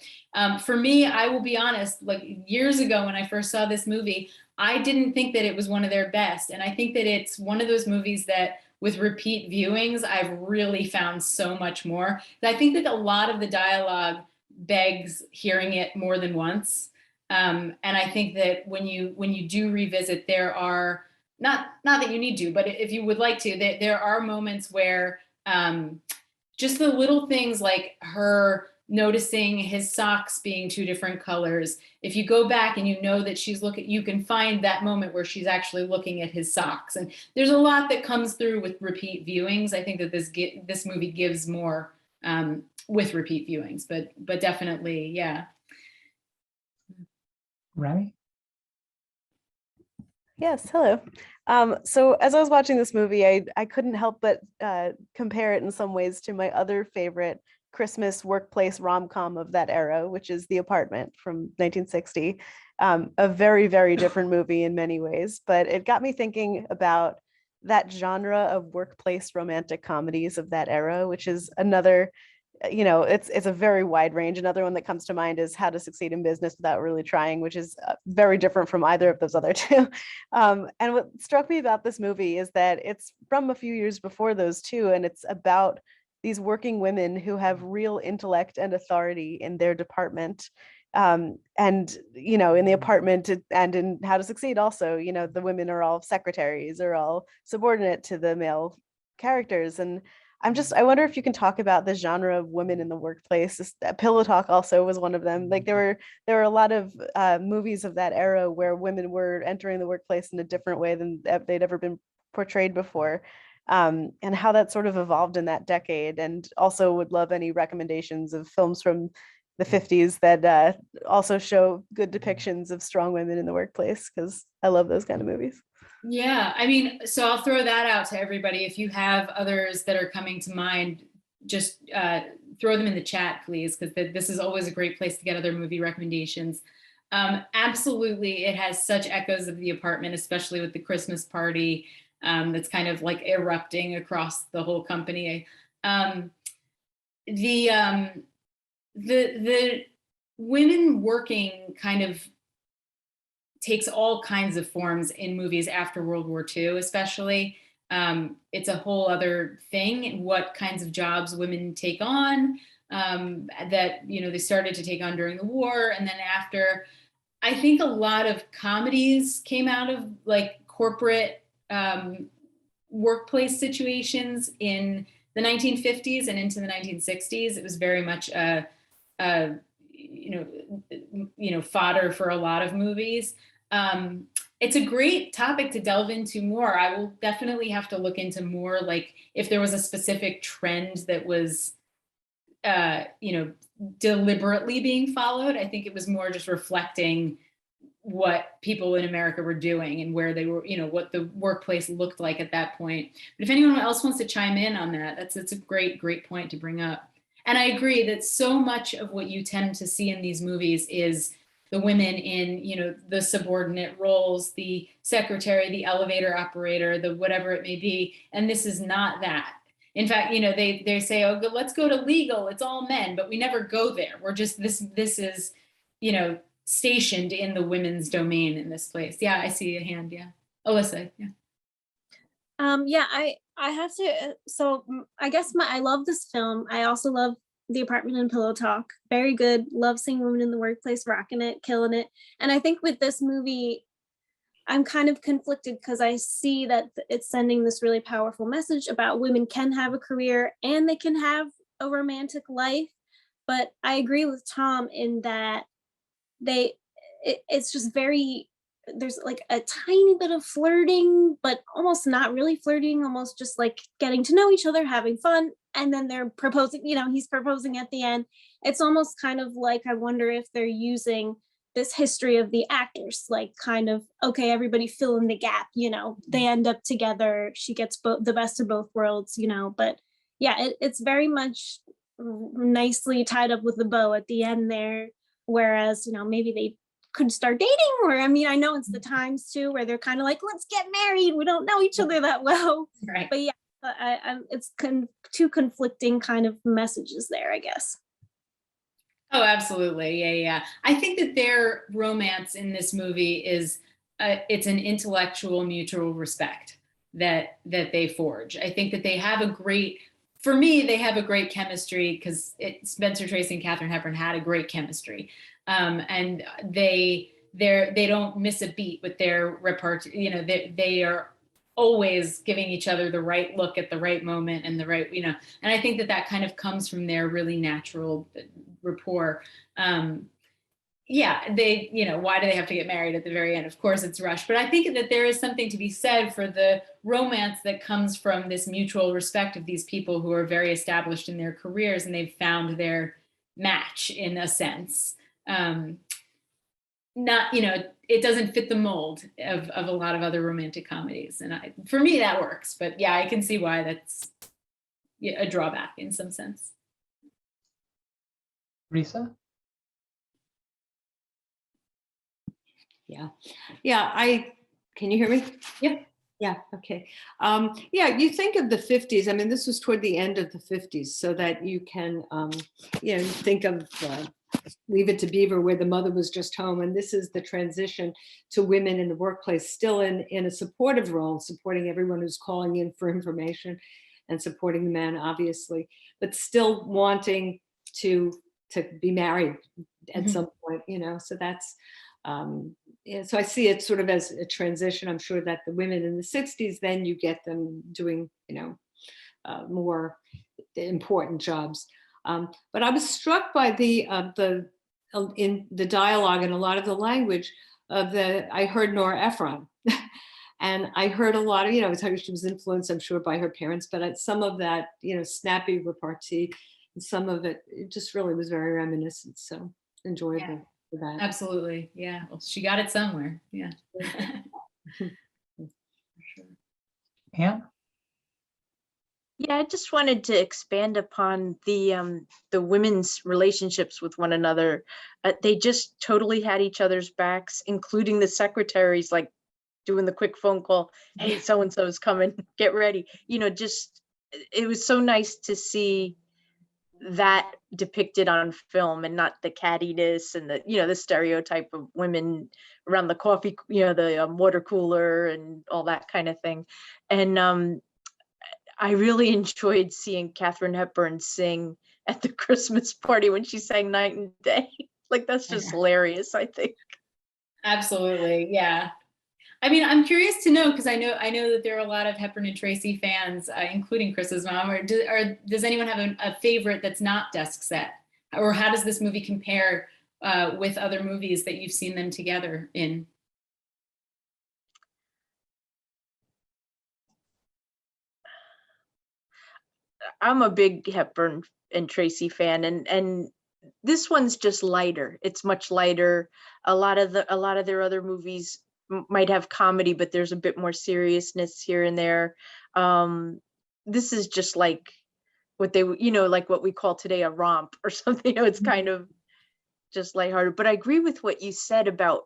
For me, I will be honest, like years ago when I first saw this movie, I didn't think that it was one of their best. And I think that it's one of those movies that with repeat viewings, I've really found so much more. I think that a lot of the dialogue begs hearing it more than once. And I think that when you do revisit, there are, not that you need to, but if you would like to, there are moments where just the little things like her noticing his socks being two different colors. If you go back and you know that she's looking, you can find that moment where she's actually looking at his socks. And there's a lot that comes through with repeat viewings. I think that this movie gives more with repeat viewings, but definitely, yeah. Remy? Yes, hello. So as I was watching this movie, I couldn't help but compare it in some ways to my other favorite Christmas workplace rom-com of that era, which is The Apartment from 1960. A very, very different movie in many ways, but it got me thinking about that genre of workplace romantic comedies of that era, which is another, it's a very wide range. Another one that comes to mind is How to Succeed in Business Without Really Trying, which is very different from either of those other two. And what struck me about this movie is that it's from a few years before those two, and it's about these working women who have real intellect and authority in their department. And, in The Apartment and in How to Succeed also, the women are all secretaries, are all subordinate to the male characters. And I wonder if you can talk about the genre of women in the workplace. Pillow Talk also was one of them. Like there were a lot of movies of that era where women were entering the workplace in a different way than they'd ever been portrayed before. And how that sort of evolved in that decade. And also would love any recommendations of films from the 50s that also show good depictions of strong women in the workplace, because I love those kind of movies. Yeah, I mean, so I'll throw that out to everybody. If you have others that are coming to mind, just throw them in the chat, please, because this is always a great place to get other movie recommendations. Absolutely, it has such echoes of The Apartment, especially with the Christmas party that's kind of like erupting across the whole company. The women working kind of takes all kinds of forms in movies after World War II, especially. It's a whole other thing, what kinds of jobs women take on that, they started to take on during the war. And then after, I think a lot of comedies came out of like corporate workplace situations in the 1950s and into the 1960s. It was very much fodder for a lot of movies. It's a great topic to delve into more. I will definitely have to look into more, like if there was a specific trend that was, deliberately being followed. I think it was more just reflecting what people in America were doing and where they were, what the workplace looked like at that point. But if anyone else wants to chime in on that, that's a great point to bring up. And I agree that so much of what you tend to see in these movies is the women in, the subordinate roles, the secretary, the elevator operator, the whatever it may be. And this is not that. In fact, they say, oh, let's go to legal. It's all men, but we never go there. We're just, this is, stationed in the women's domain in this place. Yeah, I see a hand. Yeah. Alyssa. Yeah. I have to, so I guess I love this film. I also love The Apartment and Pillow Talk. Very good. Love seeing women in the workplace, rocking it, killing it. And I think with this movie, I'm kind of conflicted because I see that it's sending this really powerful message about women can have a career and they can have a romantic life. But I agree with Tom in that it's just very, there's like a tiny bit of flirting, but almost not really flirting, almost just like getting to know each other, having fun. And then they're proposing, he's proposing at the end. It's almost kind of like, I wonder if they're using this history of the actors, like kind of, okay, everybody fill in the gap, they end up together. She gets the best of both worlds, but yeah, it's very much nicely tied up with a bow at the end there. Whereas, maybe they could start dating, or I know it's the times too where they're kind of like, let's get married, we don't know each other that well, right? But yeah, it's two conflicting kind of messages there, I guess. Oh, absolutely. Yeah. I think that their romance in this movie is it's an intellectual mutual respect that they forge. I think that they have a great chemistry, because Spencer Tracy and Katharine Hepburn had a great chemistry. And they don't miss a beat with their repartee. They are always giving each other the right look at the right moment and the right, and I think that kind of comes from their really natural rapport. Why do they have to get married at the very end? Of course it's rushed, but I think that there is something to be said for the romance that comes from this mutual respect of these people who are very established in their careers and they've found their match in a sense. It doesn't fit the mold of a lot of other romantic comedies. And for me, that works, but yeah, I can see why that's a drawback in some sense. Risa? Yeah, can you hear me? Yeah. Yeah, okay. Yeah, you think of the 50s. I mean, this was toward the end of the 50s, so that you can, you think of Leave It to Beaver, where the mother was just home. And this is the transition to women in the workplace, still in a supportive role, supporting everyone who's calling in for information and supporting the man, obviously, but still wanting to be married at some point, so that's, yeah, so I see it sort of as a transition. I'm sure that the women in the 60s, then you get them doing, more important jobs. But I was struck by in the dialogue and a lot of the language I heard Nora Ephron. And I heard a lot of, she was influenced, I'm sure, by her parents, but some of that, snappy repartee, and some of it just really was very reminiscent. So enjoyable. Yeah. For that. Absolutely. Yeah. Well, she got it somewhere. Yeah. Anne? Yeah, I just wanted to expand upon the women's relationships with one another. They just totally had each other's backs, including the secretaries, like doing the quick phone call. Hey, so and so's coming. Get ready. Just it was so nice to see that depicted on film, and not the cattiness and the stereotype of women around the coffee, the water cooler and all that kind of thing. And I really enjoyed seeing Katharine Hepburn sing at the Christmas party when she sang Night and Day. Like, that's just hilarious, I think. Absolutely. Yeah. I mean, I'm curious to know, because I know that there are a lot of Hepburn and Tracy fans, including Chris's mom. Or does anyone have a favorite that's not desk set? Or how does this movie compare with other movies that you've seen them together in? I'm a big Hepburn and Tracy fan, and this one's just lighter. It's much lighter. A lot of their other movies might have comedy, but there's a bit more seriousness here and there. This is just like what they, like what we call today a romp or something. It's kind of just lighthearted. But I agree with what you said about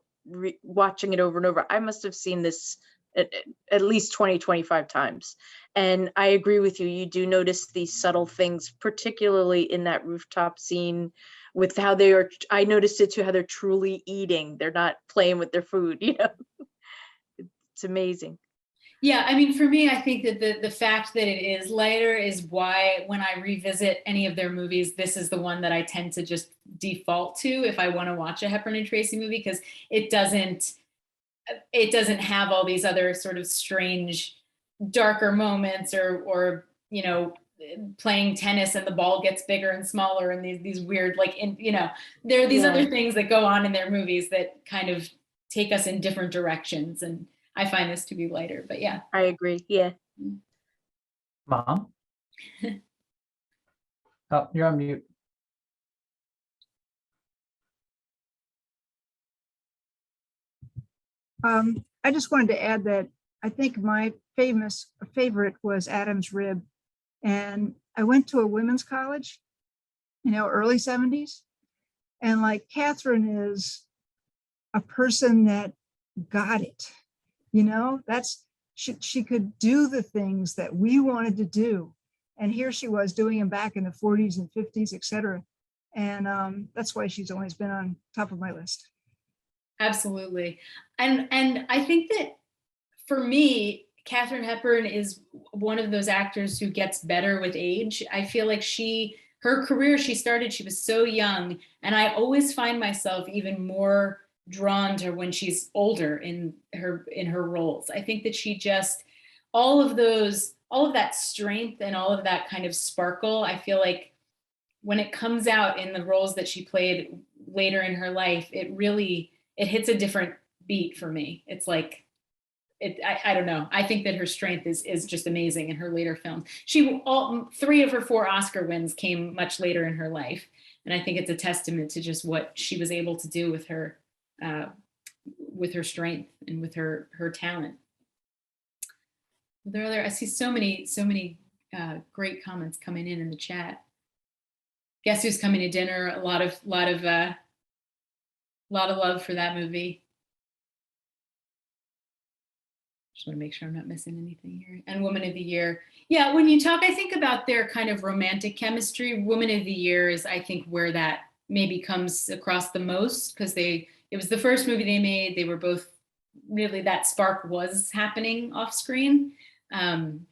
watching it over and over. I must have seen this at least 20, 25 times. And I agree with you. You do notice these subtle things, particularly in that rooftop scene with how they are. I noticed it too, how they're truly eating. They're not playing with their food, It's amazing. Yeah, I mean, for me, I think that the fact that it is lighter is why when I revisit any of their movies, this is the one that I tend to just default to if I want to watch a Hepburn and Tracy movie, because it doesn't have all these other sort of strange, darker moments, or playing tennis and the ball gets bigger and smaller, and these weird, there are these other things that go on in their movies that kind of take us in different directions, and I find this to be lighter. But yeah, I agree. Yeah. Mom? Oh, you're on mute. I just wanted to add that I think my favorite was Adam's Rib. And I went to a women's college, early 70s. And like Catherine is a person that got it, she could do the things that we wanted to do. And here she was doing them back in the 40s and 50s, et cetera. And that's why she's always been on top of my list. absolutely. And I think that for me, Katharine Hepburn is one of those actors who gets better with age. I feel like her career, she was so young, and I always find myself even more drawn to when she's older in her roles. I think that she just, all of that strength and all of that kind of sparkle, I feel like when it comes out in the roles that she played later in her life, it hits a different beat for me. It's like, I don't know. I think that her strength is just amazing in her later films. 3 of her 4 Oscar wins came much later in her life. And I think it's a testament to just what she was able to do with her strength and with her talent. I see so many great comments coming in the chat. Guess Who's Coming to Dinner, a lot of love for that movie. Just want to make sure I'm not missing anything here. And Woman of the Year. Yeah, when you talk, I think about their kind of romantic chemistry. Woman of the Year is, I think, where that maybe comes across the most, because it was the first movie they made. They were both really, that spark was happening off screen. And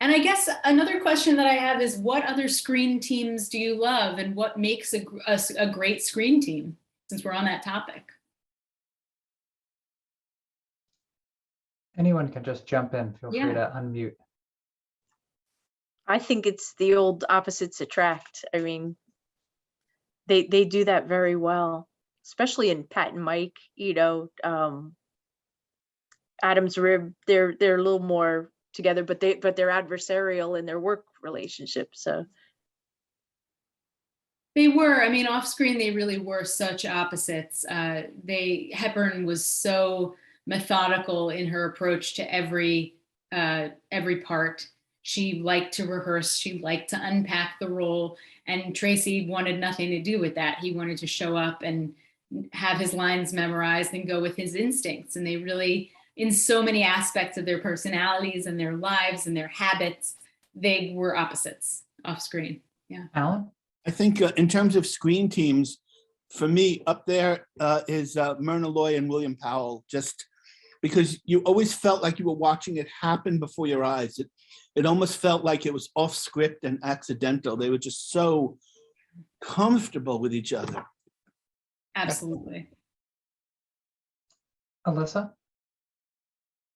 I guess another question that I have is, what other screen teams do you love, and what makes a great screen team, since we're on that topic? Anyone can just jump in. Feel free to unmute. I think it's the old opposites attract. I mean, they do that very well, especially in Pat and Mike, you know, Adam's Rib, they're a little more together, but they're adversarial in their work relationship. So they were, I mean, off screen, they really were such opposites. Hepburn was so methodical in her approach to every part. She liked to rehearse, she liked to unpack the role, and Tracy wanted nothing to do with that. He wanted to show up and have his lines memorized and go with his instincts. And they really, in so many aspects of their personalities and their lives and their habits, they were opposites off screen. Yeah. Alan? I think in terms of screen teams, for me, up there is Myrna Loy and William Powell, just because you always felt like you were watching it happen before your eyes. It almost felt like it was off script and accidental. They were just so comfortable with each other. Absolutely. Alyssa?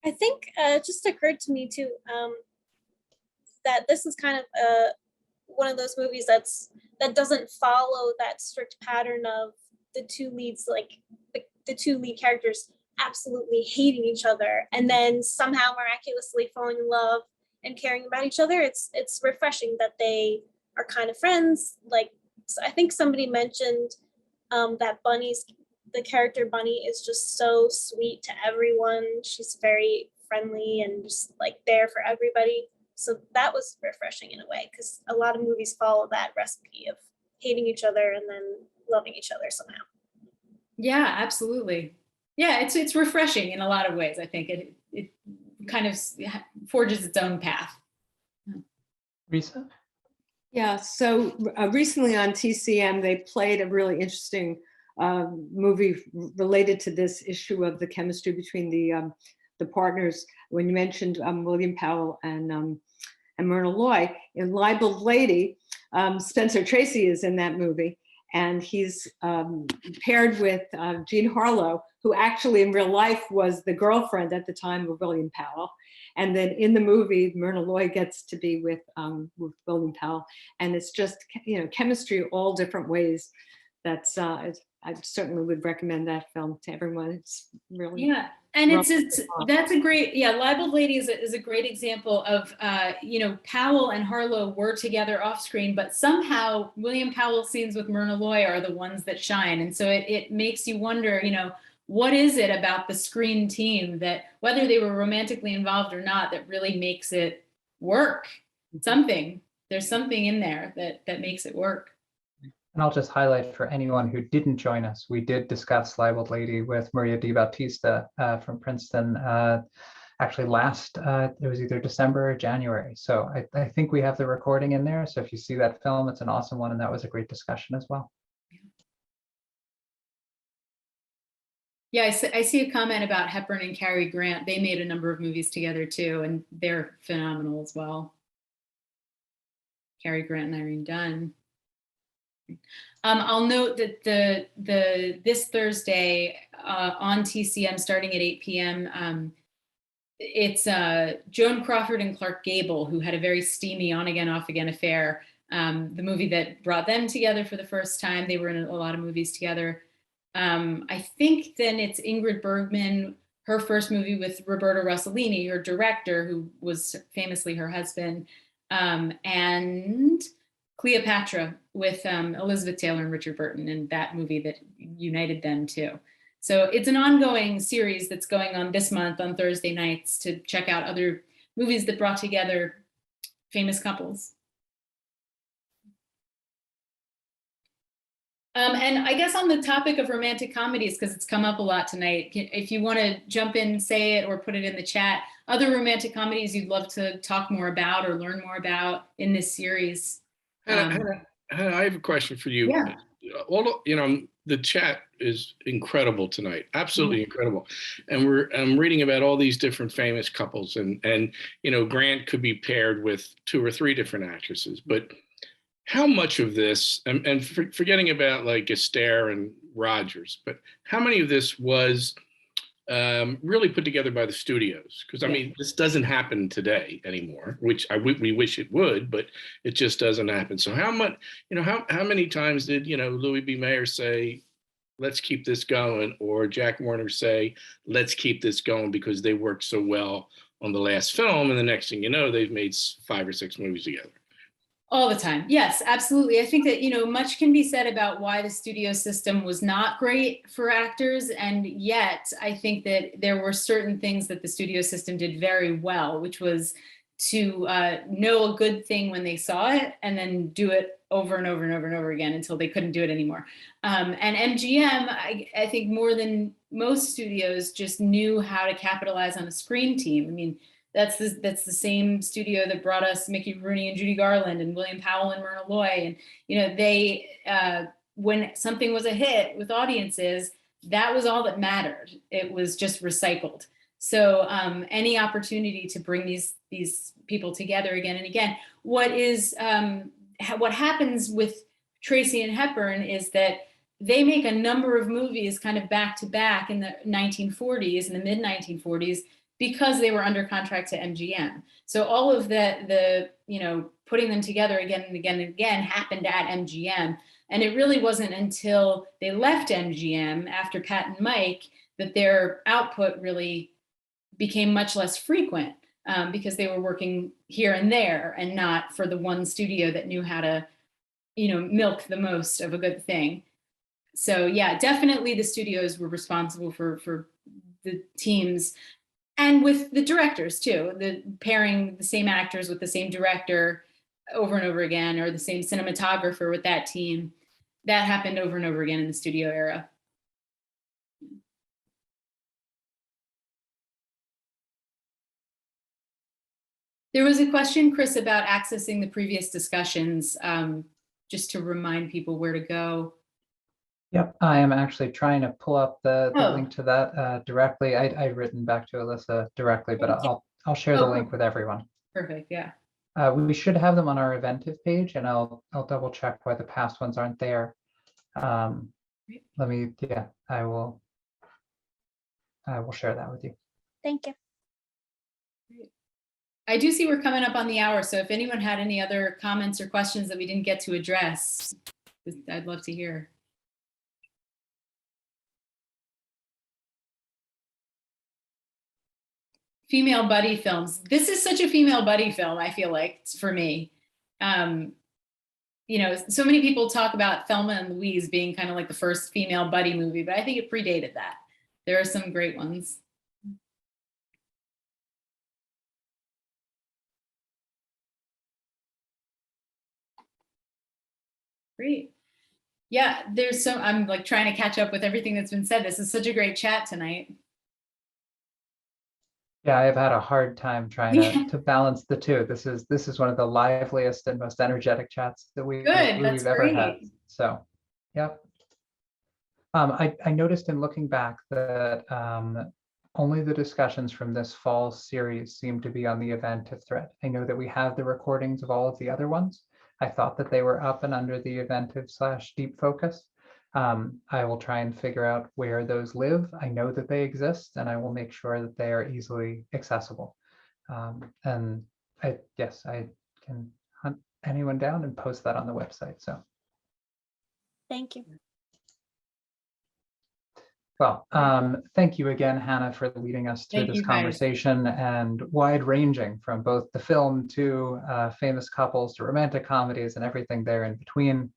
I think it just occurred to me too, that this is kind of one of those movies that doesn't follow that strict pattern of the two leads, like the two lead characters absolutely hating each other and then somehow miraculously falling in love and caring about each other. It's refreshing that they are kind of friends. Like, I think somebody mentioned that the character Bunny is just so sweet to everyone. She's very friendly and just like there for everybody. So that was refreshing in a way, because a lot of movies follow that recipe of hating each other and then loving each other somehow. Yeah, absolutely. Yeah, it's refreshing in a lot of ways. I think it kind of forges its own path. Risa? Yeah, so recently on TCM, they played a really interesting movie related to this issue of the chemistry between the partners. When you mentioned William Powell and Myrna Loy, in Libeled Lady, Spencer Tracy is in that movie, and he's paired with Jean Harlow, who actually in real life was the girlfriend at the time of William Powell. And then in the movie, Myrna Loy gets to be with William Powell, and it's just, you know, chemistry all different ways. That's I certainly would recommend that film to everyone. It's really and that's a great Libeled Lady is a great example of you know, Powell and Harlow were together off screen, but somehow William Powell's scenes with Myrna Loy are the ones that shine, and so it makes you wonder, you know, what is it about the screen team that, whether they were romantically involved or not, that really makes it work? There's something in there that makes it work. And I'll just highlight for anyone who didn't join us, we did discuss Libeled Lady with Maria Di Battista from Princeton. Actually it was either December or January. So I think we have the recording in there. So if you see that film, it's an awesome one. And that was a great discussion as well. Yeah, I see a comment about Hepburn and Cary Grant. They made a number of movies together too, and they're phenomenal as well. Cary Grant and Irene Dunn. I'll note that this Thursday on TCM, starting at 8 p.m., it's Joan Crawford and Clark Gable, who had a very steamy on-again, off-again affair. The movie that brought them together for the first time. They were in a lot of movies together. I think then it's Ingrid Bergman, her first movie with Roberto Rossellini, her director, who was famously her husband, and Cleopatra with Elizabeth Taylor and Richard Burton, and that movie that united them too. So it's an ongoing series that's going on this month on Thursday nights to check out other movies that brought together famous couples. And I guess on the topic of romantic comedies, because it's come up a lot tonight, if you want to jump in and say it or put it in the chat, other romantic comedies you'd love to talk more about or learn more about in this series. Hannah, I have a question for you. Yeah. The chat is incredible tonight, absolutely incredible. And I'm reading about all these different famous couples, and Grant could be paired with 2 or 3 different actresses, but how much of this, and forgetting about like Astaire and Rogers, but how many of this was really put together by the studios? Because I mean, this doesn't happen today anymore, which we wish it would, but it just doesn't happen. So how much, how many times did Louis B. Mayer say, "Let's keep this going," or Jack Warner say, "Let's keep this going," because they worked so well on the last film, and the next thing you know, they've made 5 or 6 movies together? All the time. Yes, absolutely. I think that, much can be said about why the studio system was not great for actors. And yet I think that there were certain things that the studio system did very well, which was to know a good thing when they saw it and then do it over and over and over and over again until they couldn't do it anymore. And MGM, I think more than most studios, just knew how to capitalize on a screen team. I mean, that's the same studio that brought us Mickey Rooney and Judy Garland and William Powell and Myrna Loy. And, they, when something was a hit with audiences, that was all that mattered. It was just recycled. So any opportunity to bring these people together again and again. What happens with Tracy and Hepburn is that they make a number of movies kind of back to back in the 1940s, in the mid 1940s, because they were under contract to MGM. So all of the putting them together again and again and again happened at MGM. And it really wasn't until they left MGM after Pat and Mike that their output really became much less frequent, because they were working here and there and not for the one studio that knew how to, milk the most of a good thing. So yeah, definitely the studios were responsible for the teams. And with the directors too, the pairing the same actors with the same director over and over again, or the same cinematographer with that team, that happened over and over again in the studio era. There was a question, Chris, about accessing the previous discussions, just to remind people where to go. Yep, I am actually trying to pull up the link to that directly. I've written back to Alyssa directly, but I'll share the link with everyone. Perfect, yeah. We should have them on our Eventive page, and I'll double check why the past ones aren't there. I will share that with you. Thank you. I do see we're coming up on the hour, so if anyone had any other comments or questions that we didn't get to address, I'd love to hear. Female buddy films. This is such a female buddy film, I feel like, for me. So many people talk about Thelma and Louise being kind of like the first female buddy movie, but I think it predated that. There are some great ones. Great. Yeah, I'm like trying to catch up with everything that's been said. This is such a great chat tonight. Yeah, I've had a hard time trying to balance the two. This is one of the liveliest and most energetic chats that we've ever had. So, yep. I noticed in looking back that only the discussions from this fall series seem to be on the Eventive thread. I know that we have the recordings of all of the other ones. I thought that they were up and under the Eventive/Deep Focus. I will try and figure out where those live. I know that they exist, and I will make sure that they are easily accessible. And I can hunt anyone down and post that on the website. So, thank you. Well, thank you again, Hannah, for leading us through this conversation, and wide-ranging from both the film to famous couples to romantic comedies and everything there in between.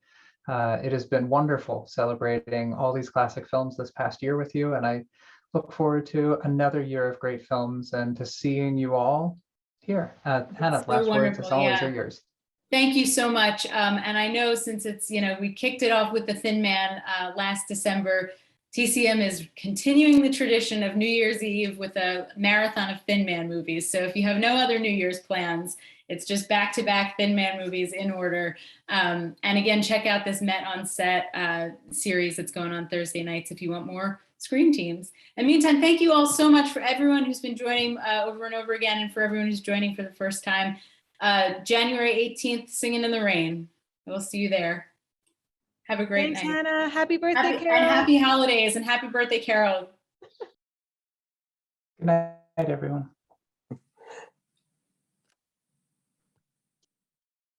It has been wonderful celebrating all these classic films this past year with you, and I look forward to another year of great films and to seeing you all here. Hannah, last words, as always, are yours. Thank you so much. And I know since it's, we kicked it off with The Thin Man last December, TCM is continuing the tradition of New Year's Eve with a marathon of Thin Man movies. So if you have no other New Year's plans, it's just back-to-back Thin Man movies in order. And again, check out this Met on Set series that's going on Thursday nights if you want more screen teams. In the meantime, thank you all so much for everyone who's been joining over and over again, and for everyone who's joining for the first time. January 18th, Singing in the Rain. We'll see you there. Have a great Thanks, night. Hannah. Happy birthday, And Carol. happy holidays and happy birthday, Carol. Good night, everyone.